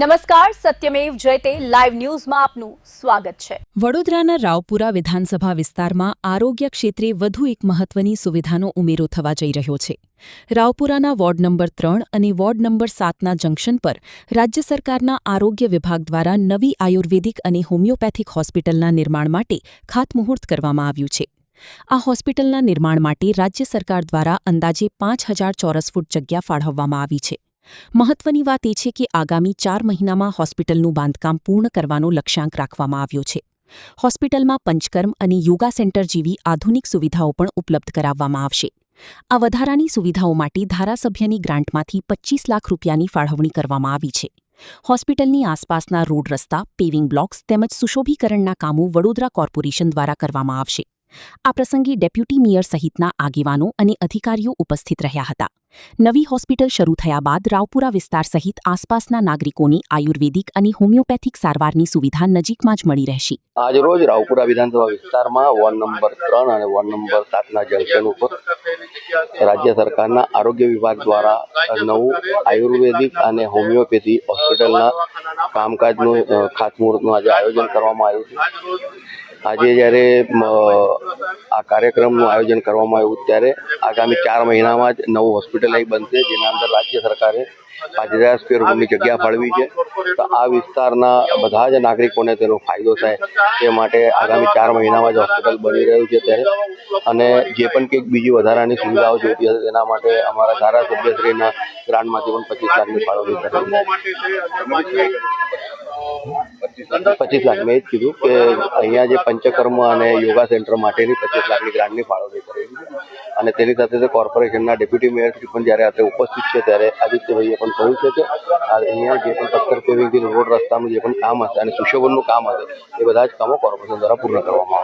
નમસ્કાર, સત્યમેવ જયતે લાઈવ ન્યૂઝમાં આપનું સ્વાગત છે। વડોદરાના રાવપુરા વિધાનસભા વિસ્તારમાં આરોગ્ય ક્ષેત્રે વધુ એક મહત્વની સુવિધાનો ઉમેરો થવા જઈ રહ્યો છે। રાવપુરાના વોર્ડ નંબર 3 અને વોર્ડ નંબર 7ના જંકશન પર રાજ્ય સરકારના આરોગ્ય વિભાગ દ્વારા નવી આયુર્વેદિક અને હોમિયોપેથિક હોસ્પિટલના નિર્માણ માટે ખાતમુહૂર્ત કરવામાં આવ્યું છે। આ હોસ્પિટલના નિર્માણ માટે રાજ્ય સરકાર દ્વારા અંદાજે 5000 ચોરસ ફૂટ જગ્યા ફાળવવામાં આવી છે। મહત્વની વાત એ છે કે આગામી 4 મહિનામાં હોસ્પિટલનું બાંધકામ પૂર્ણ કરવાનો લક્ષ્યાંક રાખવામાં આવ્યો છે। હોસ્પિટલમાં પંચકર્મ અને યોગા સેન્ટર જેવી આધુનિક સુવિધાઓ પણ ઉપલબ્ધ કરાવવામાં આવશે। આ વધારાની સુવિધાઓ માટે ધારાસભ્યની ગ્રાન્ટમાંથી 25 લાખ રૂપિયાની ફાળવણી કરવામાં આવી છે। હોસ્પિટલની આસપાસના રોડ રસ્તા, પેવિંગ બ્લોક્સ તેમજ સુશોભીકરણના કામો વડોદરા કોર્પોરેશન દ્વારા કરવામાં આવશે। આ પ્રસંગે ડેપ્યુટી મેયર સહિતના આગેવાનો અને અધિકારીઓ ઉપસ્થિત રહ્યા હતા। નવી હોસ્પિટલ શરૂ થયા બાદ રાવપુરા વિસ્તાર સહિત આસપાસના નાગરિકોને આયુર્વેદિક અને હોમિયોપેથિક સારવારની સુવિધા નજીકમાં જ મળી રહેશે। આજરોજ રાવપુરા વિધાનસભા વિસ્તારમાં વોર્ડ નંબર 3 અને વોર્ડ નંબર 7ના જંકશન ઉપર રાજ્ય સરકારના આરોગ્ય વિભાગ દ્વારા નવું આયુર્વેદિક અને હોમિયોપેથી હોસ્પિટલના કામકાજનું ખાતમુહૂર્તનું આજે આયોજન કરવામાં આવ્યું છે। આજે જ્યારે આ કાર્યક્રમનું આયોજન કરવામાં આવ્યું ત્યારે આગામી 4 મહિનામાં જ નવું હોસ્પિટલ અહીં બનશે, જેના અંદર રાજ્ય સરકારે 5000 સ્ક્વેર ફૂટની જગ્યા ફાળવી છે। તો આ વિસ્તારના બધા જ નાગરિકોને તેનો ફાયદો થાય તે માટે આગામી 4 મહિનામાં જ હોસ્પિટલ બની રહ્યું છે ત્યારે અને જે પણ કંઈક બીજી વધારાની સુવિધાઓ જોઈતી હશે તેના માટે અમારા ધારાસભ્યશ્રીના ગ્રાન્ટમાંથી પણ 25 લાખની ફાળવણી કરેલી છે। 25 લાખ મેં જ કીધું કે અહીંયા જે પંચકર્મ અને યોગા સેન્ટર માટેની 25 લાખની ગ્રાન્ટની ફાળવણી કરેલી છે અને તેની સાથે કોર્પોરેશનના ડેપ્યુટી મેયરશ્રી પણ જ્યારે આપણે ઉપસ્થિત છે ત્યારે આદિત્યભાઈએ પણ કહ્યું છે કે અહીંયા જે પણ પથ્થર પેવિંગથી રોડ રસ્તાનું જે પણ કામ હશે અને સુશોભનનું કામ હશે એ બધા જ કામો કોર્પોરેશન દ્વારા પૂર્ણ કરવામાં આવશે।